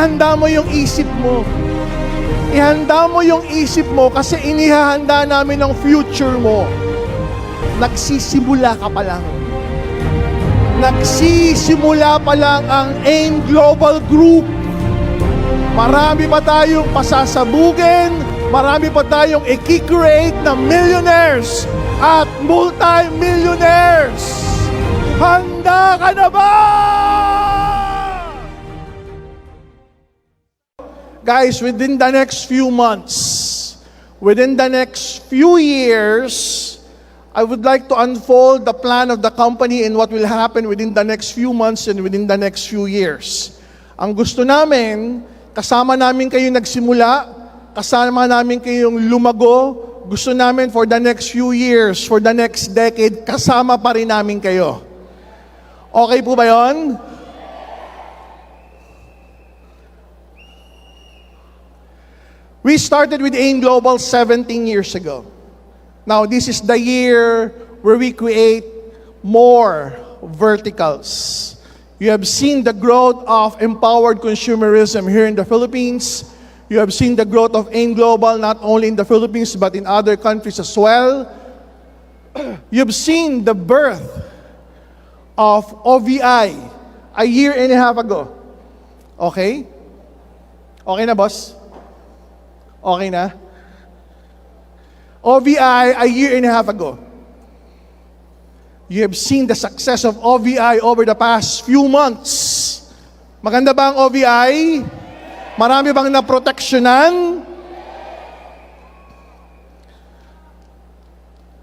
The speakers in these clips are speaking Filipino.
ihanda mo yung isip mo. Ihanda mo yung isip mo kasi inihahanda namin ang future mo. Nagsisimula ka pa lang. Nagsisimula pa lang ang AIM Global Group. Marami pa tayong pasasabugin, marami pa tayong i-create na millionaires at multi-millionaires. Handa ka na ba? Guys, within the next few months, within the next few years, I would like to unfold the plan of the company and what will happen within the next few months and within the next few years. Ang gusto namin, kasama namin kayo nagsimula, kasama namin kayong lumago, gusto namin for the next few years, for the next decade, kasama pa rin namin kayo. Okay po ba yun? We started with AIM Global 17 years ago. Now, this is the year where we create more verticals. You have seen the growth of empowered consumerism here in the Philippines. You have seen the growth of AIM Global not only in the Philippines but in other countries as well. You've seen the birth of OVI a year and a half ago. Okay? Okay na, boss? Okay na? OVI a year and a half ago. You have seen the success of OVI over the past few months. Maganda ba ang OVI? Marami bang naproteksyonan?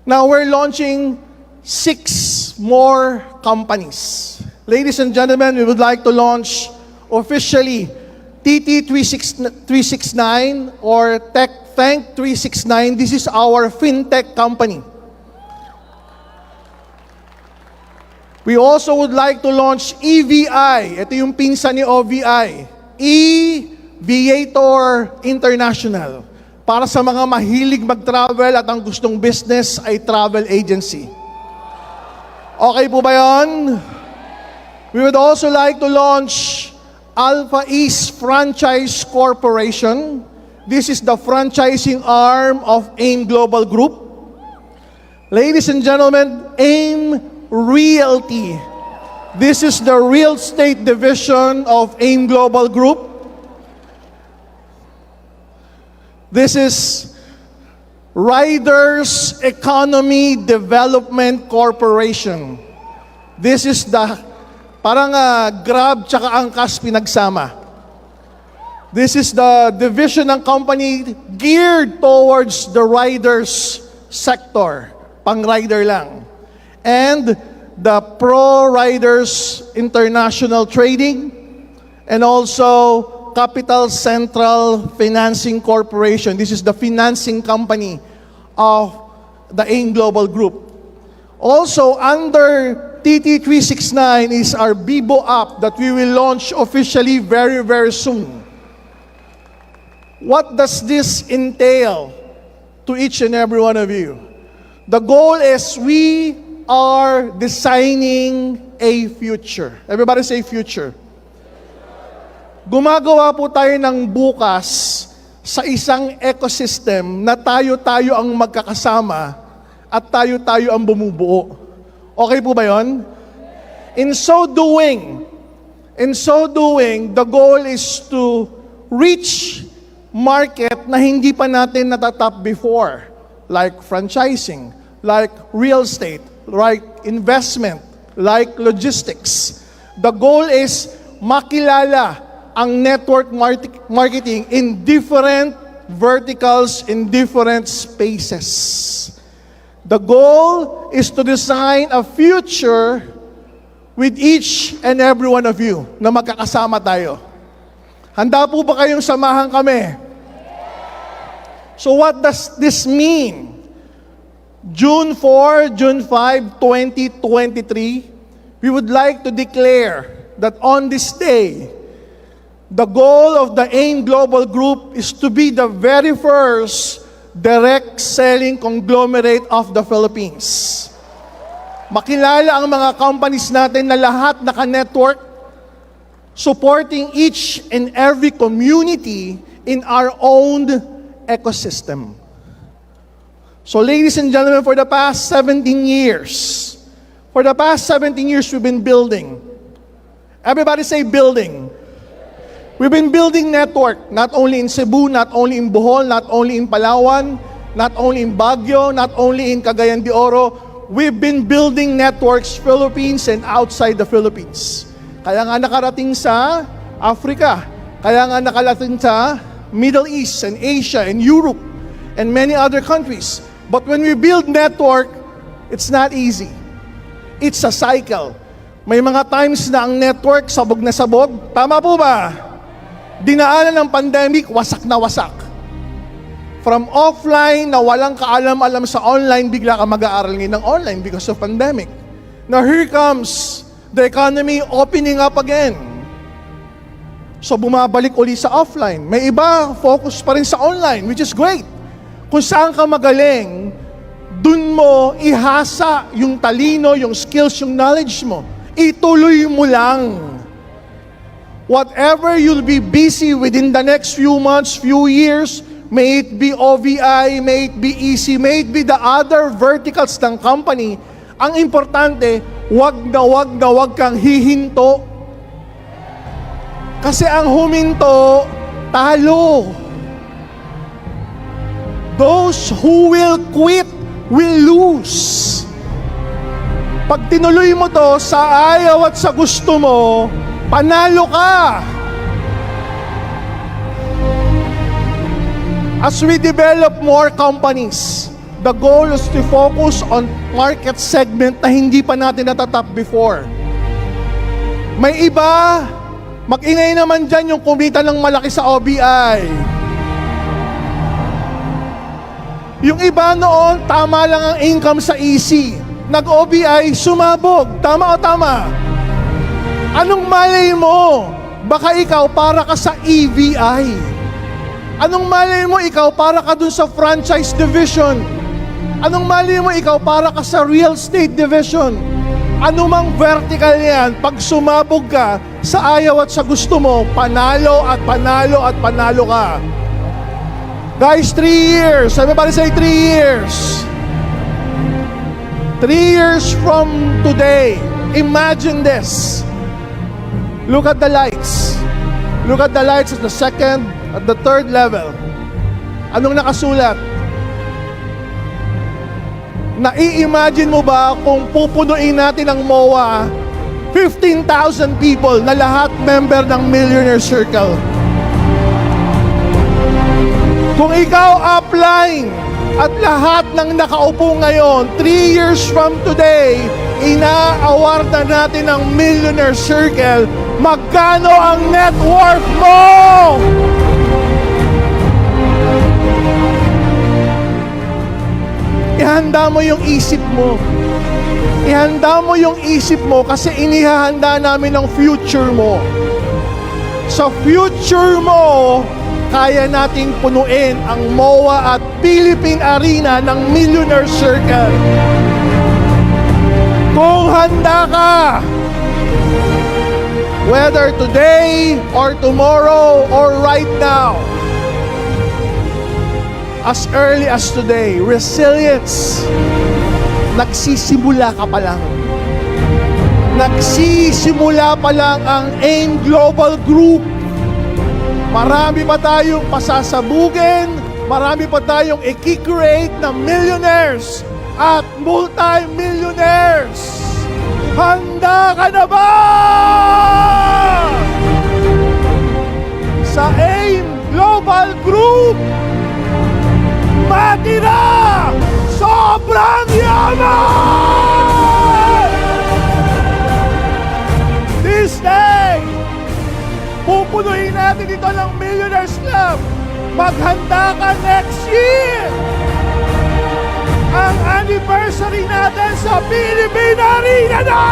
Now we're launching 6 more companies. Ladies and gentlemen, we would like to launch officially TT369 or Thank 369. This is our fintech company. We also would like to launch EVI. Ito yung pinsan ni OVI. E-Viator International. Para sa mga mahilig mag-travel at ang gustong business ay travel agency. Okay po ba yun? We would also like to launch Alpha East Franchise Corporation. This is the franchising arm of AIM Global Group. Ladies and gentlemen, AIM Realty. This is the real estate division of AIM Global Group. This is Riders Economy Development Corporation. This is the parang Grab tsaka Angkas pinagsama. This is the division ng company geared towards the riders sector. Pang-rider lang. And the Pro Riders International Trading and also Capital Central Financing Corporation. This is the financing company of the AIM Global Group. Also, under TT369 is our Bibo app that we will launch officially very, very soon. What does this entail to each and every one of you? The goal is we are designing a future. Everybody say future. Gumagawa po tayo ng bukas sa isang ecosystem na tayo-tayo ang magkakasama at tayo-tayo ang bumubuo. Okay po ba yun? In so doing, the goal is to reach market na hindi pa natin natatap before, like franchising, like real estate, like investment, like logistics. The goal is makilala ang network marketing in different verticals, in different spaces. The goal is to design a future with each and every one of you na magkakasama tayo. Handa po ba kayong samahan kami? So what does this mean? June 4, June 5, 2023, we would like to declare that on this day, the goal of the AIM Global Group is to be the very first direct selling conglomerate of the Philippines. Makilala ang mga companies natin na lahat naka-network. supporting each and every community in our own ecosystem. So ladies and gentlemen, for the past 17 years, we've been building. Everybody say building. We've been building network, not only in Cebu, not only in Bohol, not only in Palawan, not only in Baguio, not only in Cagayan de Oro. We've been building networks, Philippines and outside the Philippines. Kaya nga nakarating sa Africa, kaya nga nakarating sa Middle East and Asia and Europe and many other countries. But when we build network, it's not easy. It's a cycle. May mga times na ang network sabog na sabog. Tama po ba? Dinaanan ng pandemic, wasak na wasak. From offline na walang kaalam-alam sa online, bigla ka mag-aaral ngayon ng online because of pandemic. Now here comes the economy opening up again. So bumabalik uli sa offline. May iba, focus pa rin sa online, which is great. Kung saan ka magaling, dun mo ihasa yung talino, yung skills, yung knowledge mo. Ituloy mo lang. Whatever you'll be busy within the next few months, few years, may it be OVI, may it be EC, may it be the other verticals ng company, ang importante, wag kang hihinto. Kasi ang huminto, talo. Those who will quit will lose. Pag tinuloy mo to sa ayaw at sa gusto mo, panalo ka. As we develop more companies, the goal is to focus on market segment na hindi pa natin natatap before. May iba, mag-ingay naman dyan yung kumita ng malaki sa OBI. Yung iba noon, tama lang ang income sa EC. Nag-OBI, sumabog. Tama o tama? Anong malay mo? Baka ikaw para ka sa EVI. Anong malay mo ikaw para ka dun sa franchise division? Anong malay mo ikaw para ka sa real estate division? Anumang vertical yan, pag sumabog ka sa ayaw at sa gusto mo, panalo at panalo at panalo ka. Guys, 3 years. Everybody say 3 years. 3 years from today, imagine this. Look at the lights. Look at the lights at the second, at the third level. Anong nakasulat? Nai-imagine mo ba kung pupunuin natin ang MOA 15,000 people na lahat member ng Millionaire Circle? Kung ikaw upline at lahat ng nakaupo ngayon, 3 years from today, ina-award na natin ang Millionaire Circle, magkano ang net worth mo? Ihanda mo yung isip mo. Ihanda mo yung isip mo kasi inihahanda namin ang future mo. Sa future mo, kaya nating punuin ang MOA at Philippine Arena ng Millionaire Circle. Kung handa ka, whether today or tomorrow or right now, as early as today, resilience, nagsisimula ka pa lang. Nagsisimula pa lang ang AIM Global Group. Marami pa tayong pasasabugin, marami pa tayong i-create na millionaires at multi-millionaires. Handa ka na ba? Sa AIM Global Group, matira! Sobrang yaman! This day, pupunuin natin ito ng Millionaires Club. Maghanda ka next year. Ang anniversary natin sa Philippine Arena na!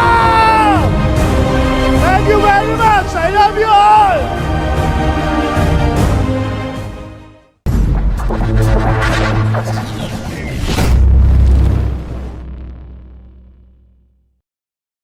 Thank you very much. I love you all.